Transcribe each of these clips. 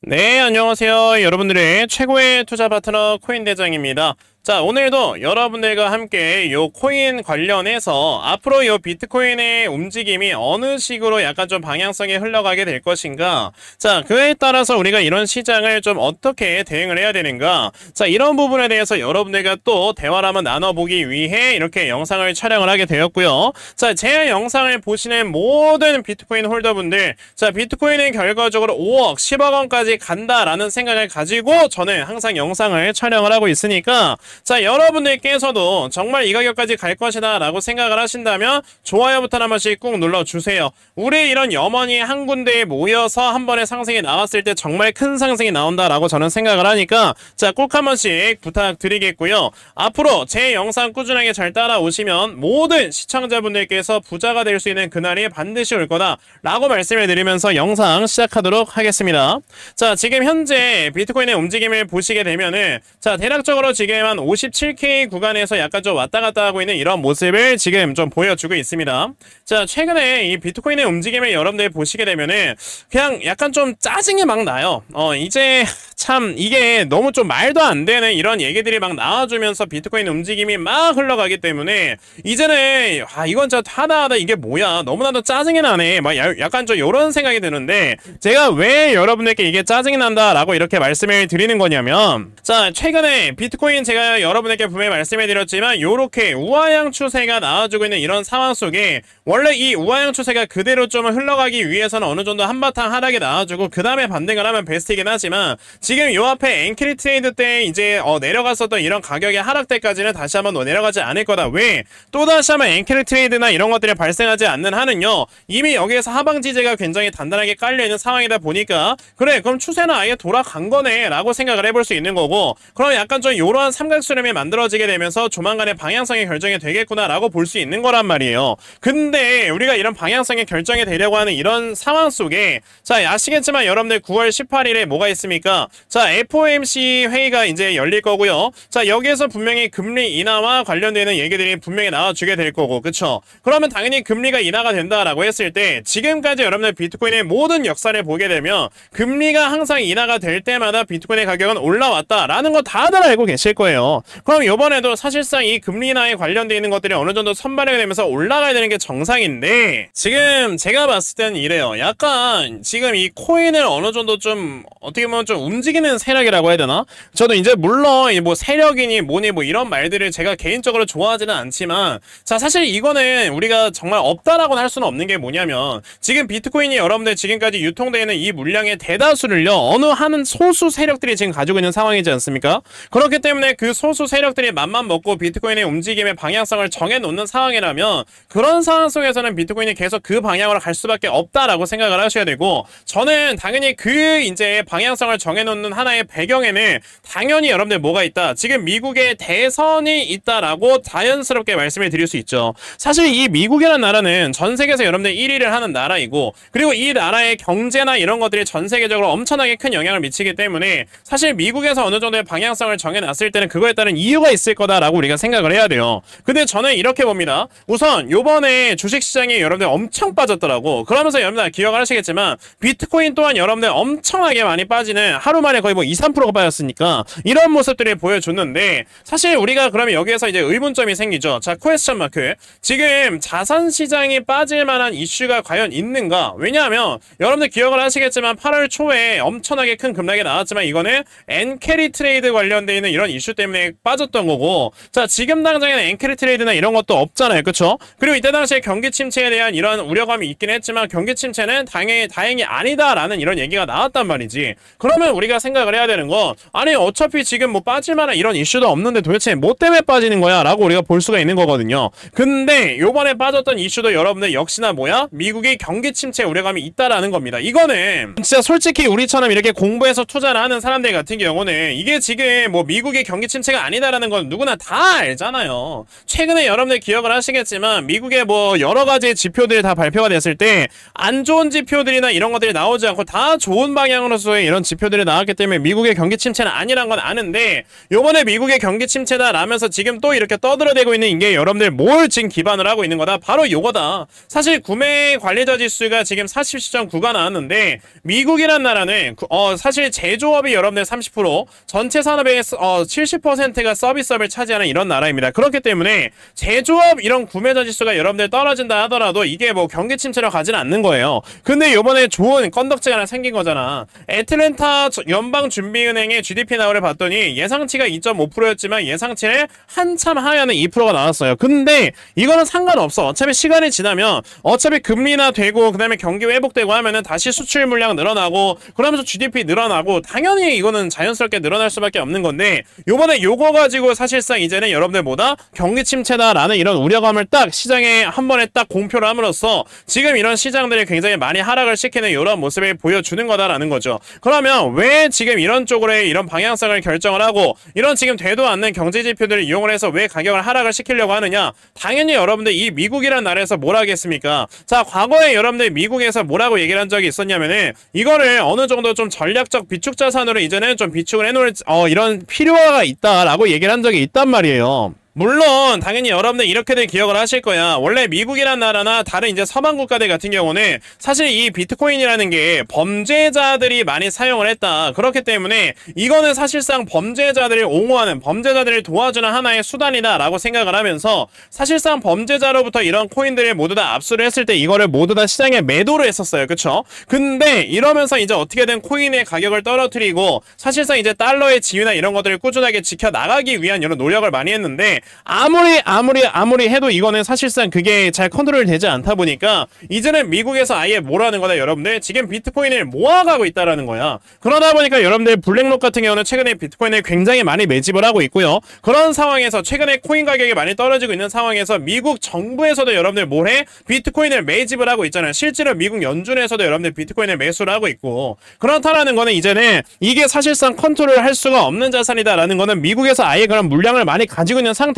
네, 안녕하세요. 여러분들의 최고의 투자 파트너 코인대장입니다. 자, 오늘도 여러분들과 함께 요 코인 관련해서 앞으로 요 비트코인의 움직임이 어느 식으로 약간 좀 방향성이 흘러가게 될 것인가, 자, 그에 따라서 우리가 이런 시장을 좀 어떻게 대응을 해야 되는가, 자, 이런 부분에 대해서 여러분들과 또 대화를 한번 나눠보기 위해 이렇게 영상을 촬영을 하게 되었고요. 자, 제 영상을 보시는 모든 비트코인 홀더분들, 자, 비트코인은 결과적으로 5억, 10억 원까지 간다라는 생각을 가지고 저는 항상 영상을 촬영을 하고 있으니까, 자, 여러분들께서도 정말 이 가격까지 갈 것이다 라고 생각을 하신다면 좋아요 버튼 한 번씩 꾹 눌러주세요. 우리 이런 염원이 한 군데에 모여서 한 번에 상승이 나왔을 때 정말 큰 상승이 나온다 라고 저는 생각을 하니까, 자, 꼭 한 번씩 부탁드리겠고요. 앞으로 제 영상 꾸준하게 잘 따라오시면 모든 시청자분들께서 부자가 될 수 있는 그날이 반드시 올 거다 라고 말씀을 드리면서 영상 시작하도록 하겠습니다. 자, 지금 현재 비트코인의 움직임을 보시게 되면은, 자, 대략적으로 지금 한 57K 구간에서 약간 좀 왔다 갔다 하고 있는 이런 모습을 지금 좀 보여주고 있습니다. 자, 최근에 이 비트코인의 움직임을 여러분들 보시게 되면은 그냥 약간 좀 짜증이 막 나요. 이제 참 이게 너무 좀 말도 안 되는 이런 얘기들이 막 나와주면서 비트코인 움직임이 막 흘러가기 때문에 이제는 이건 진짜 하다하다 이게 뭐야, 너무나도 짜증이 나네, 막 약간 좀 이런 생각이 드는데, 제가 왜 여러분들께 이게 짜증이 난다라고 이렇게 말씀을 드리는 거냐면, 자, 최근에 비트코인 제가 여러분에게 분명히 말씀해 드렸지만 요렇게 우하향 추세가 나와주고 있는 이런 상황 속에 원래 이 우하향 추세가 그대로 좀 흘러가기 위해서는 어느 정도 한바탕 하락이 나와주고 그 다음에 반등을 하면 베스트이긴 하지만, 지금 요 앞에 엔크리 트레이드 때 이제 내려갔었던 이런 가격의 하락 때까지는 다시 한번 내려가지 않을 거다. 왜? 또다시 한번 엔크리 트레이드나 이런 것들이 발생하지 않는 한은요, 이미 여기에서 하방 지지가 굉장히 단단하게 깔려있는 상황이다 보니까, 그래 그럼 추세는 아예 돌아간 거네 라고 생각을 해볼 수 있는 거고, 그럼 약간 좀 요러한 삼각수렴이 만들어지게 되면서 조만간에 방향성이 결정이 되겠구나 라고 볼 수 있는 거란 말이에요. 근데 우리가 이런 방향성이 결정이 되려고 하는 이런 상황 속에, 자, 아시겠지만 여러분들 9월 18일에 뭐가 있습니까? 자, FOMC 회의가 이제 열릴 거고요. 자, 여기에서 분명히 금리 인하와 관련되는 얘기들이 분명히 나와주게 될 거고, 그쵸? 그러면 당연히 금리가 인하가 된다라고 했을 때, 지금까지 여러분들 비트코인의 모든 역사를 보게 되면 금리가 항상 인하가 될 때마다 비트코인의 가격은 올라왔다라는 거 다들 알고 계실 거예요. 그럼 이번에도 사실상 이 금리 인하에 관련되어 있는 것들이 어느 정도 선발이 되면서 올라가야 되는 게 정상인데, 지금 제가 봤을 때는 이래요. 약간 지금 이 코인을 어느 정도 좀 어떻게 보면 좀 움직이는 세력이라고 해야 되나? 저도 이제 물론 뭐 세력이니 뭐니 뭐 이런 말들을 제가 개인적으로 좋아하지는 않지만, 자, 사실 이거는 우리가 정말 없다라고는 할 수는 없는 게 뭐냐면, 지금 비트코인이 여러분들 지금까지 유통되어 있는 이 물량의 대다수를요, 어느 한 소수 세력들이 지금 가지고 있는 상황이지 않습니까? 그렇기 때문에 그 소수 세력들이 맘만 먹고 비트코인의 움직임의 방향성을 정해놓는 상황이라면, 그런 상황 속에서는 비트코인이 계속 그 방향으로 갈 수밖에 없다라고 생각을 하셔야 되고, 저는 당연히 그 이제 방향성을 정해놓는 하나의 배경에는 당연히 여러분들 뭐가 있다, 지금 미국의 대선이 있다라고 자연스럽게 말씀을 드릴 수 있죠. 사실 이 미국이라는 나라는 전 세계에서 여러분들 1위를 하는 나라이고, 그리고 이 나라의 경제나 이런 것들이 전 세계적으로 엄청나게 큰 영향을 미치기 때문에 사실 미국에서 어느 정도의 방향성을 정해놨을 때는 그거에 따른 이유가 있을 거다라고 우리가 생각을 해야 돼요. 근데 저는 이렇게 봅니다. 우선 요번에 주식시장이 여러분들 엄청 빠졌더라고. 그러면서 여러분들 기억을 하시겠지만 비트코인 또한 여러분들 엄청나게 많이 빠지는, 하루 만에 거의 뭐 2~3%가 빠졌으니까 이런 모습들이 보여줬는데, 사실 우리가 그러면 여기에서 이제 의문점이 생기죠. 자, 퀘스천 마크. 지금 자산시장이 빠질 만한 이슈가 과연 있는가? 왜냐하면 여러분들 기억을 하시겠지만 8월 초에 엄청나게 큰 급락이 나왔지만 이거는 엔캐리 트레이드 관련되어 있는 이런 이슈 때문에 빠졌던 거고, 자, 지금 당장에는 엔캐리 트레이드나 이런 것도 없잖아요. 그쵸? 그리고 이때 당시에 경기 침체에 대한 이런 우려감이 있긴 했지만 경기 침체는 다행히 아니다라는 이런 얘기가 나왔단 말이지. 그러면 우리가 생각을 해야 되는 건, 아니 어차피 지금 뭐 빠질만한 이런 이슈도 없는데 도대체 뭐 때문에 빠지는 거야 라고 우리가 볼 수가 있는 거거든요. 근데 요번에 빠졌던 이슈도 여러분들 역시나 뭐야? 미국이 경기 침체 우려감이 있다라는 겁니다. 이거는 진짜 솔직히 우리처럼 이렇게 공부해서 투자를 하는 사람들 같은 경우는 이게 지금 뭐 미국이 경기 침체 침체가 아니다라는 건 누구나 다 알잖아요. 최근에 여러분들 기억을 하시겠지만 미국의 뭐 여러 가지 지표들이 다 발표가 됐을 때 안 좋은 지표들이나 이런 것들이 나오지 않고 다 좋은 방향으로서의 이런 지표들이 나왔기 때문에 미국의 경기 침체는 아니란 건 아는데, 요번에 미국의 경기 침체다 라면서 지금 또 이렇게 떠들어대고 있는 이게 여러분들 뭘 지금 기반을 하고 있는 거다? 바로 요거다. 사실 구매 관리자 지수가 지금 47.9가 나왔는데, 미국이란 나라는 사실 제조업이 여러분들 30%, 전체 산업의 70%가 서비스업을 차지하는 이런 나라입니다. 그렇기 때문에 제조업 이런 구매자 지수가 여러분들 떨어진다 하더라도 이게 뭐 경기 침체로 가지는 않는 거예요. 근데 요번에 좋은 건덕지가 하나 생긴 거잖아. 애틀랜타 연방준비은행의 GDP 나우를 봤더니 예상치가 2.5%였지만 예상치를 한참 하회하는 2%가 나왔어요. 근데 이거는 상관없어. 어차피 시간이 지나면 어차피 금리나 되고 그다음에 경기 회복되고 하면은 다시 수출 물량 늘어나고 그러면서 GDP 늘어나고 당연히 이거는 자연스럽게 늘어날 수밖에 없는 건데, 요번에 요거 가지고 사실상 이제는 여러분들보다 경기 침체다라는 이런 우려감을 딱 시장에 한 번에 딱 공표를 함으로써 지금 이런 시장들이 굉장히 많이 하락을 시키는 이런 모습을 보여주는 거다라는 거죠. 그러면 왜 지금 이런 쪽으로의 이런 방향성을 결정을 하고 이런 지금 되도 않는 경제 지표들을 이용을 해서 왜 가격을 하락을 시키려고 하느냐? 당연히 여러분들 이 미국이라는 나라에서 뭘 하겠습니까? 자, 과거에 여러분들 미국에서 뭐라고 얘기를 한 적이 있었냐면은 이거를 어느 정도 좀 전략적 비축 자산으로 이제는 좀 비축을 해놓을 이런 필요가 있다라고 얘기를 한 적이 있단 말이에요. 물론 당연히 여러분들 이렇게들 기억을 하실 거야. 원래 미국이란 나라나 다른 이제 서방 국가들 같은 경우는 사실 이 비트코인이라는 게 범죄자들이 많이 사용을 했다. 그렇기 때문에 이거는 사실상 범죄자들을 옹호하는, 범죄자들을 도와주는 하나의 수단이다라고 생각을 하면서 사실상 범죄자로부터 이런 코인들을 모두 다 압수를 했을 때 이거를 모두 다 시장에 매도를 했었어요. 그쵸? 근데 이러면서 이제 어떻게든 코인의 가격을 떨어뜨리고 사실상 이제 달러의 지위나 이런 것들을 꾸준하게 지켜나가기 위한 이런 노력을 많이 했는데, 아무리 해도 이거는 사실상 그게 잘 컨트롤 되지 않다 보니까 이제는 미국에서 아예 뭐라는 거다. 여러분들 지금 비트코인을 모아가고 있다라는 거야. 그러다 보니까 여러분들 블랙록 같은 경우는 최근에 비트코인을 굉장히 많이 매집을 하고 있고요. 그런 상황에서 최근에 코인 가격이 많이 떨어지고 있는 상황에서 미국 정부에서도 여러분들 뭐해? 비트코인을 매집을 하고 있잖아요. 실제로 미국 연준에서도 여러분들 비트코인을 매수를 하고 있고, 그렇다라는 거는 이제는 이게 사실상 컨트롤 할 수가 없는 자산이다라는 거는 미국에서 아예 그런 물량을 많이 가지고 있는 상태도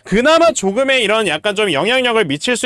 그나마 조금의 이런 약간 좀 영향력을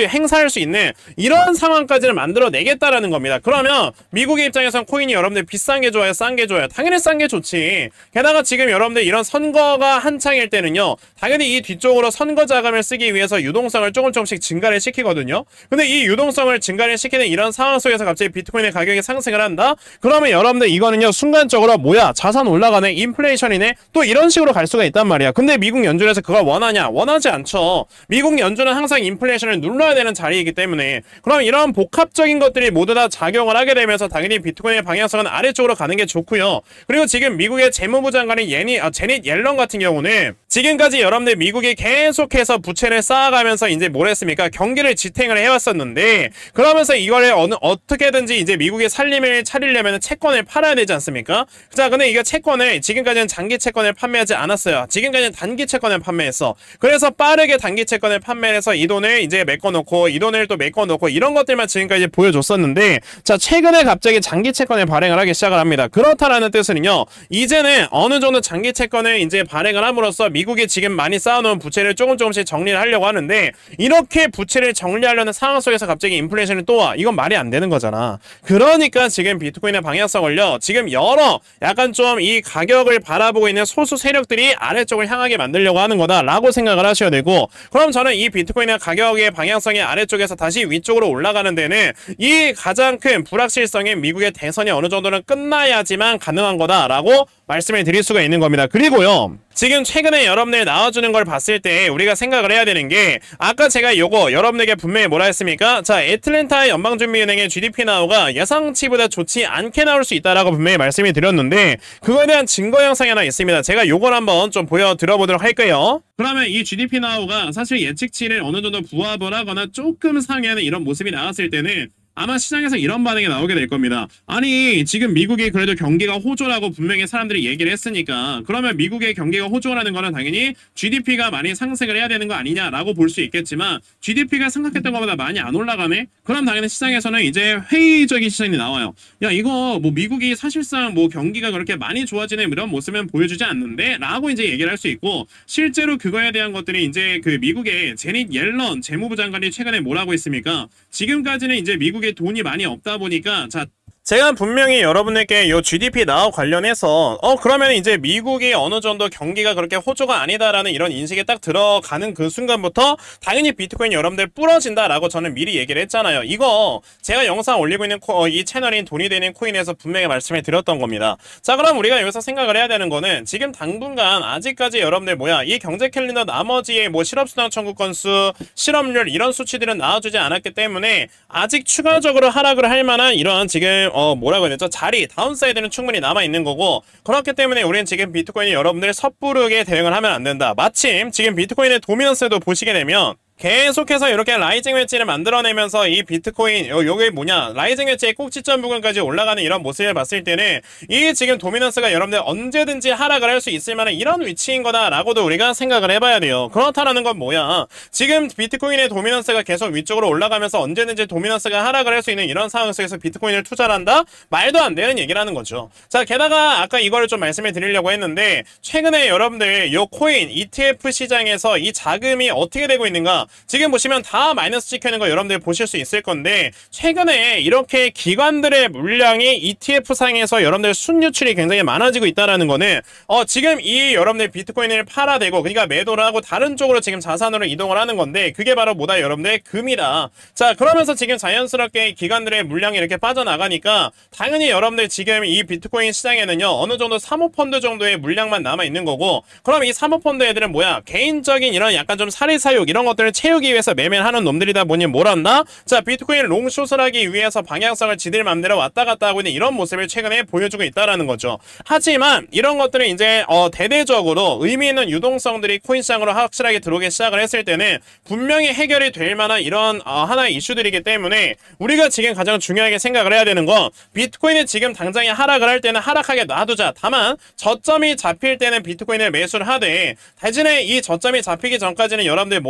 행사할 수 있는 이런 상황까지를 만들어내겠다라는 겁니다. 그러면 미국의 입장에선 코인이 여러분들 비싼 게 좋아요? 싼 게 좋아요? 당연히 싼 게 좋지. 게다가 지금 여러분들 이런 선거가 한창일 때는요, 당연히 이 뒤쪽으로 선거 자금을 쓰기 위해서 유동성을 조금씩 증가를 시키거든요. 근데 이 유동성을 증가를 시키는 이런 상황 속에서 갑자기 비트코인의 가격이 상승을 한다? 그러면 여러분들 이거는요, 순간적으로 뭐야? 자산 올라가네? 인플레이션이네? 또 이런 식으로 갈 수가 있단 말이야. 근데 미국 연준에서 그걸 원하지 않죠. 미국 연준은 항상 인플레이션을 눌러야 되는 자리이기 때문에, 그럼 이런 복합적인 것들이 모두 다 작용을 하게 되면서 당연히 비트코인의 방향성은 아래쪽으로 가는 게 좋고요. 그리고 지금 미국의 재무부 장관인 제닛 옐런 같은 경우는 지금까지 여러분들 미국이 계속해서 부채를 쌓아가면서 이제 뭘 했습니까? 경기를 지탱을 해왔었는데, 그러면서 이거를 어떻게든지 이제 미국의 살림을 차리려면 채권을 팔아야 되지 않습니까? 자, 근데 이거 채권을 지금까지는 장기 채권을 판매하지 않았어요. 지금까지는 단기 채권을 판매했어. 그래서 빠르게 단기 채권을 판매해서 이 돈을 이제 메꿔놓고 이 돈을 또 메꿔놓고 이런 것들만 지금까지 보여줬었는데, 자, 최근에 갑자기 장기 채권을 발행을 하기 시작을 합니다. 그렇다라는 뜻은요, 이제는 어느 정도 장기 채권을 이제 발행을 함으로써 미국이 지금 많이 쌓아놓은 부채를 조금씩 정리를 하려고 하는데, 이렇게 부채를 정리하려는 상황 속에서 갑자기 인플레이션이 또 와. 이건 말이 안 되는 거잖아. 그러니까 지금 비트코인의 방향성을요, 지금 여러 약간 좀 이 가격을 바라보고 있는 소수 세력들이 아래쪽을 향하게 만들려고 하는 거다라고 생각을 하셔야 되고, 그럼 저는 이 비트코인의 가격의 방향성이 아래쪽에서 다시 위쪽으로 올라가는 데는 이 가장 큰 불확실성인 미국의 대선이 어느 정도는 끝나야지만 가능한 거다라고 말씀을 드릴 수가 있는 겁니다. 그리고요, 지금 최근에 여러분들 나와주는 걸 봤을 때 우리가 생각을 해야 되는 게, 아까 제가 요거 여러분에게 분명히 뭐라 했습니까? 자, 애틀랜타 연방준비은행의 GDP 나오가 예상치보다 좋지 않게 나올 수 있다라고 분명히 말씀을 드렸는데, 그거에 대한 증거 영상이 하나 있습니다. 제가 요걸 한번 좀 보여드려보도록 할게요. 그러면 이 GDP 나오가 사실 예측치를 어느 정도 부합을 하거나 조금 상회하는 이런 모습이 나왔을 때는 아마 시장에서 이런 반응이 나오게 될 겁니다. 아니 지금 미국이 그래도 경기가 호조라고 분명히 사람들이 얘기를 했으니까 그러면 미국의 경기가 호조라는 거는 당연히 GDP가 많이 상승을 해야 되는 거 아니냐라고 볼 수 있겠지만 GDP가 생각했던 것보다 많이 안 올라가네? 그럼 당연히 시장에서는 이제 회의적인 시선이 나와요. 야 이거 뭐 미국이 사실상 뭐 경기가 그렇게 많이 좋아지는 이런 모습은 보여주지 않는데? 라고 이제 얘기를 할 수 있고 실제로 그거에 대한 것들이 이제 그 미국의 제닛 옐런 재무부 장관이 최근에 뭐라고 했습니까? 지금까지는 이제 미국에 돈이 많이 없다 보니까 자 제가 분명히 여러분들께 요 GDP 나와 관련해서 그러면 이제 미국이 어느 정도 경기가 그렇게 호조가 아니다라는 이런 인식에 딱 들어가는 그 순간부터 당연히 비트코인 여러분들 부러진다라고 저는 미리 얘기를 했잖아요. 이거 제가 영상 올리고 있는 이 채널인 돈이 되는 코인에서 분명히 말씀을 드렸던 겁니다. 자 그럼 우리가 여기서 생각을 해야 되는 거는 지금 당분간 아직까지 여러분들 이 경제 캘린더 나머지의 뭐 실업수당 청구 건수, 실업률 이런 수치들은 나와주지 않았기 때문에 아직 추가적으로 하락을 할 만한 이런 지금 뭐라고 해야 되죠? 자리, 다운사이드는 충분히 남아있는 거고 그렇기 때문에 우리는 지금 비트코인이 여러분들 섣부르게 대응을 하면 안 된다. 마침 지금 비트코인의 도미넌스도 보시게 되면 계속해서 이렇게 라이징 웨지를 만들어내면서 이 비트코인 요게 뭐냐 라이징 웨지의 꼭지점 부근까지 올라가는 이런 모습을 봤을 때는 이 지금 도미넌스가 여러분들 언제든지 하락을 할 수 있을 만한 이런 위치인 거다 라고도 우리가 생각을 해봐야 돼요. 그렇다라는 건 뭐야 지금 비트코인의 도미넌스가 계속 위쪽으로 올라가면서 언제든지 도미넌스가 하락을 할 수 있는 이런 상황 속에서 비트코인을 투자를 한다? 말도 안 되는 얘기라는 거죠. 자 게다가 아까 이거를 좀 말씀을 드리려고 했는데 최근에 여러분들 요 코인 ETF 시장에서 이 자금이 어떻게 되고 있는가 지금 보시면 다 마이너스 찍혀있는 거 여러분들 보실 수 있을 건데 최근에 이렇게 기관들의 물량이 ETF 상에서 여러분들 순유출이 굉장히 많아지고 있다는 거는 지금 이 여러분들 비트코인을 팔아대고 그러니까 매도를 하고 다른 쪽으로 지금 자산으로 이동을 하는 건데 그게 바로 뭐다 여러분들 금이다. 자 그러면서 지금 자연스럽게 기관들의 물량이 이렇게 빠져나가니까 당연히 여러분들 지금 이 비트코인 시장에는요 어느 정도 사모펀드 정도의 물량만 남아있는 거고 그럼 이 사모펀드 애들은 뭐야 개인적인 이런 약간 좀 사리사욕 이런 것들을 채우기 위해서 매매를 하는 놈들이다 보니 뭘 한다? 자 비트코인 롱숏을 하기 위해서 방향성을 지들 맘대로 왔다 갔다 하고 있는 이런 모습을 최근에 보여주고 있다라는 거죠. 하지만 이런 것들은 이제 대대적으로 의미 있는 유동성들이 코인 시장으로 확실하게 들어오기 시작을 했을 때는 분명히 해결이 될 만한 이런 하나의 이슈들이기 때문에 우리가 지금 가장 중요하게 생각을 해야 되는 건 비트코인이 지금 당장에 하락을 할 때는 하락하게 놔두자. 다만 저점이 잡힐 때는 비트코인을 매수를 하되 대신에 이 저점이 잡히기 전까지는 여러분들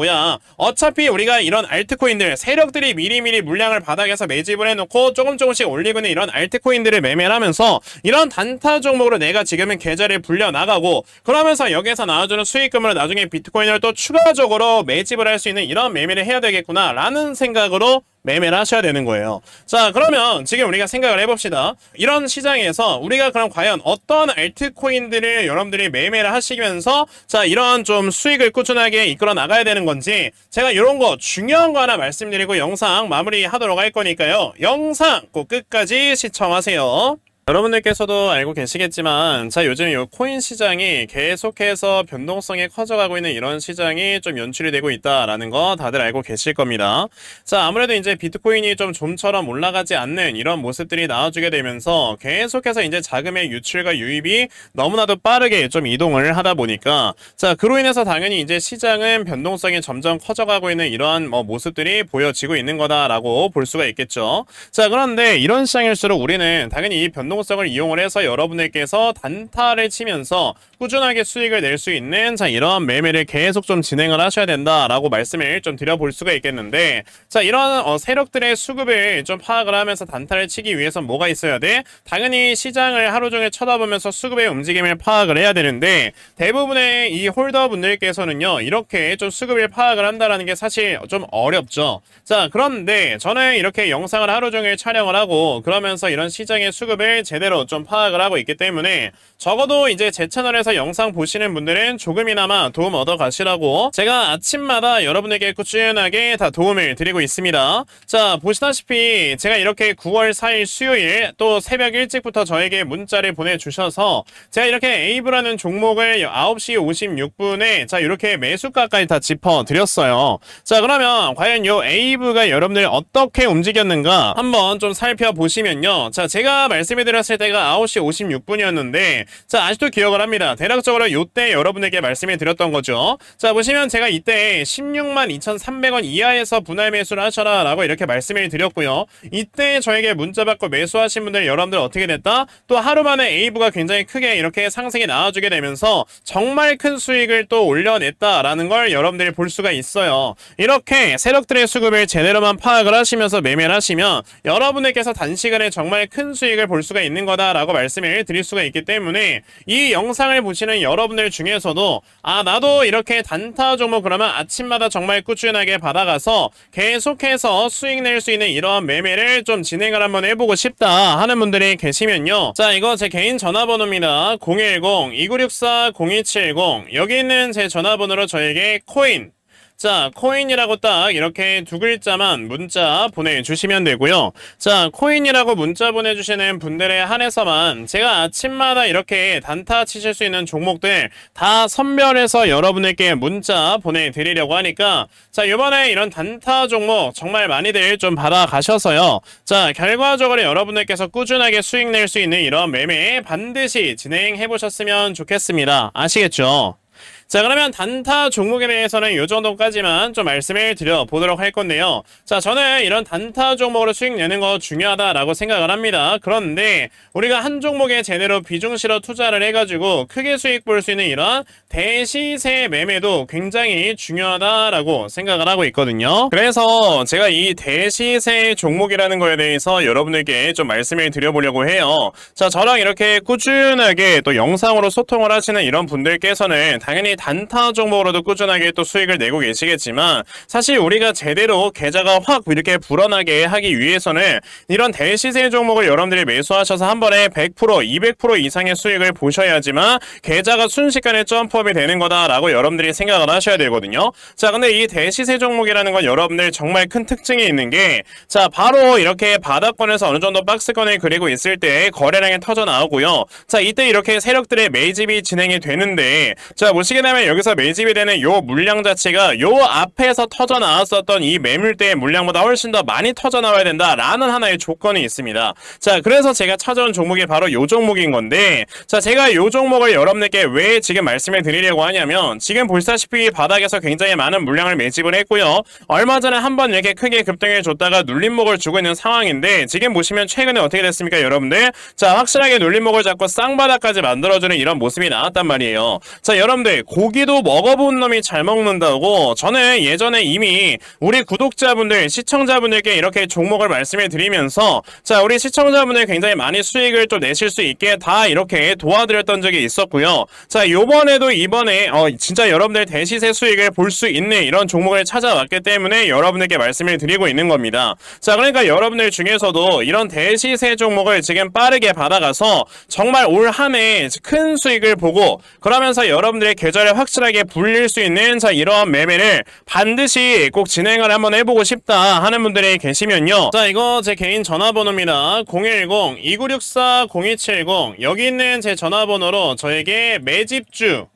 어차피 우리가 이런 알트코인들 세력들이 미리미리 물량을 바닥에서 매집을 해놓고 조금씩 올리고 있는 이런 알트코인들을 매매를 하면서 이런 단타 종목으로 내가 지금은 계좌를 불려나가고 그러면서 여기에서 나와주는 수익금으로 나중에 비트코인을 또 추가적으로 매집을 할 수 있는 이런 매매를 해야 되겠구나 라는 생각으로 매매를 하셔야 되는 거예요. 자 그러면 지금 우리가 생각을 해봅시다. 이런 시장에서 우리가 그럼 과연 어떤 알트코인들을 여러분들이 매매를 하시면서 자 이런 좀 수익을 꾸준하게 이끌어 나가야 되는 건지 제가 이런 거 중요한 거 하나 말씀드리고 영상 마무리하도록 할 거니까요. 영상 꼭 끝까지 시청하세요. 여러분들께서도 알고 계시겠지만 자 요즘 이 코인 시장이 계속해서 변동성이 커져가고 있는 이런 시장이 좀 연출이 되고 있다라는 거 다들 알고 계실 겁니다. 자 아무래도 이제 비트코인이 좀 좀처럼 올라가지 않는 이런 모습들이 나와주게 되면서 계속해서 이제 자금의 유출과 유입이 너무나도 빠르게 좀 이동을 하다 보니까 자 그로 인해서 당연히 이제 시장은 변동성이 점점 커져가고 있는 이러한 모습들이 보여지고 있는 거다라고 볼 수가 있겠죠. 자 그런데 이런 시장일수록 우리는 당연히 이 변동성을 이용을 해서 여러분들께서 단타를 치면서 꾸준하게 수익을 낼 수 있는 자 이러한 매매를 계속 좀 진행을 하셔야 된다라고 말씀을 좀 드려볼 수가 있겠는데 자 이런 세력들의 수급을 좀 파악을 하면서 단타를 치기 위해선 뭐가 있어야 돼? 당연히 시장을 하루 종일 쳐다보면서 수급의 움직임을 파악을 해야 되는데 대부분의 이 홀더분들께서는요 이렇게 좀 수급을 파악을 한다라는 게 사실 좀 어렵죠. 자 그런데 저는 이렇게 영상을 하루 종일 촬영을 하고 그러면서 이런 시장의 수급을 제대로 좀 파악을 하고 있기 때문에 적어도 이제 제 채널에서 영상 보시는 분들은 조금이나마 도움 얻어 가시라고 제가 아침마다 여러분에게 꾸준하게 다 도움을 드리고 있습니다. 자 보시다시피 제가 이렇게 9월 4일 수요일 또 새벽 일찍부터 저에게 문자를 보내주셔서 제가 이렇게 에이브라는 종목을 9시 56분에 자 이렇게 매수가까지 다 짚어드렸어요. 자 그러면 과연 요 에이브가 여러분들 어떻게 움직였는가 한번 좀 살펴보시면요. 자 제가 말씀해드렸을 때가 9시 56분이었는데 자 아직도 기억을 합니다. 대략적으로 요때 여러분에게 말씀을 드렸던 거죠. 자, 보시면 제가 이때 162,300원 이하에서 분할 매수를 하셔라 라고 이렇게 말씀을 드렸고요. 이때 저에게 문자 받고 매수하신 분들 여러분들 어떻게 됐다? 또 하루 만에 A부가 굉장히 크게 이렇게 상승이 나와주게 되면서 정말 큰 수익을 또 올려냈다라는 걸 여러분들이 볼 수가 있어요. 이렇게 세력들의 수급을 제대로만 파악을 하시면서 매매를 하시면 여러분들께서 단시간에 정말 큰 수익을 볼 수가 있는 거다라고 말씀을 드릴 수가 있기 때문에 이 영상을 보시는 여러분들 중에서도 나도 이렇게 단타 종목 그러면 아침마다 정말 꾸준하게 받아가서 계속해서 수익 낼 수 있는 이러한 매매를 좀 진행을 한번 해보고 싶다 하는 분들이 계시면요. 자, 이거 제 개인 전화번호입니다. 010-2964-0270 여기 있는 제 전화번호로 저에게 코인, 자, 코인이라고 딱 이렇게 두 글자만 문자 보내주시면 되고요. 자, 코인이라고 문자 보내주시는 분들에 한해서만 제가 아침마다 이렇게 단타 치실 수 있는 종목들 다 선별해서 여러분에게 문자 보내드리려고 하니까 자, 이번에 이런 단타 종목 정말 많이들 좀 받아가셔서요. 자, 결과적으로 여러분들께서 꾸준하게 수익 낼 수 있는 이런 매매 반드시 진행해 보셨으면 좋겠습니다. 아시겠죠? 자, 그러면 단타 종목에 대해서는 이 정도까지만 좀 말씀을 드려보도록 할 건데요. 자, 저는 이런 단타 종목으로 수익 내는 거 중요하다라고 생각을 합니다. 그런데 우리가 한 종목에 제대로 비중 실어 투자를 해가지고 크게 수익 볼 수 있는 이런 대시세 매매도 굉장히 중요하다라고 생각을 하고 있거든요. 그래서 제가 이 대시세 종목이라는 거에 대해서 여러분에게 좀 말씀을 드려보려고 해요. 자, 저랑 이렇게 꾸준하게 또 영상으로 소통을 하시는 이런 분들께서는 당연히 단타 종목으로도 꾸준하게 또 수익을 내고 계시겠지만 사실 우리가 제대로 계좌가 확 이렇게 불어나게 하기 위해서는 이런 대시세 종목을 여러분들이 매수하셔서 한 번에 100%, 200% 이상의 수익을 보셔야지만 계좌가 순식간에 점프업이 되는 거다라고 여러분들이 생각을 하셔야 되거든요. 자, 근데 이 대시세 종목이라는 건 여러분들 정말 큰 특징이 있는 게 자, 바로 이렇게 바닥권에서 어느 정도 박스권을 그리고 있을 때 거래량이 터져 나오고요. 자, 이때 이렇게 세력들의 매집이 진행이 되는데 자, 보시게 되면 여기서 매집이 되는 요 물량 자체가 요 앞에서 터져 나왔었던 이 매물대의 물량보다 훨씬 더 많이 터져 나와야 된다라는 하나의 조건이 있습니다. 자, 그래서 제가 찾아온 종목이 바로 요 종목인 건데 자, 제가 요 종목을 여러분들께 왜 지금 말씀을 드리려고 하냐면 지금 보시다시피 바닥에서 굉장히 많은 물량을 매집을 했고요. 얼마 전에 한번 이렇게 크게 급등을 줬다가 눌림목을 주고 있는 상황인데 지금 보시면 최근에 어떻게 됐습니까, 여러분들? 자, 확실하게 눌림목을 잡고 쌍바닥까지 만들어주는 이런 모습이 나왔단 말이에요. 자, 여러분들 고기도 먹어본 놈이 잘 먹는다고 저는 예전에 이미 우리 구독자분들, 시청자분들께 이렇게 종목을 말씀을 드리면서 자, 우리 시청자분들 굉장히 많이 수익을 또 내실 수 있게 다 이렇게 도와드렸던 적이 있었고요. 자, 요번에도 이번에 진짜 여러분들 대시세 수익을 볼 수 있는 이런 종목을 찾아왔기 때문에 여러분들께 말씀을 드리고 있는 겁니다. 자, 그러니까 여러분들 중에서도 이런 대시세 종목을 지금 빠르게 받아가서 정말 올 한 해 큰 수익을 보고 그러면서 여러분들의 계좌를 확실하게 불릴 수 있는 자, 이러한 매매를 반드시 꼭 진행을 한번 해보고 싶다 하는 분들이 계시면요. 자, 이거 제 개인 전화번호입니다. 010-2964-0270 여기 있는 제 전화번호로 저에게 매집주,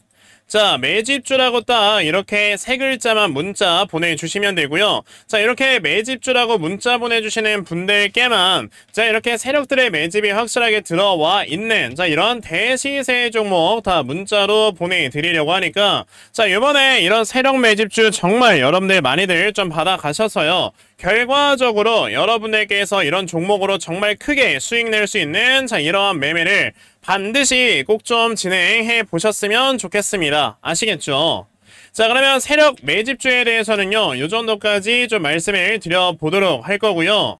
자, 매집주라고 딱 이렇게 세 글자만 문자 보내주시면 되고요. 자, 이렇게 매집주라고 문자 보내주시는 분들께만 자, 이렇게 세력들의 매집이 확실하게 들어와 있는 자, 이런 대시세 종목 다 문자로 보내드리려고 하니까 자, 이번에 이런 세력 매집주 정말 여러분들 많이들 좀 받아가셔서요. 결과적으로 여러분들께서 이런 종목으로 정말 크게 수익 낼 수 있는 자, 이러한 매매를 반드시 꼭 좀 진행해 보셨으면 좋겠습니다. 아시겠죠? 자, 그러면 세력 매집주에 대해서는요, 요 정도까지 좀 말씀을 드려보도록 할 거고요.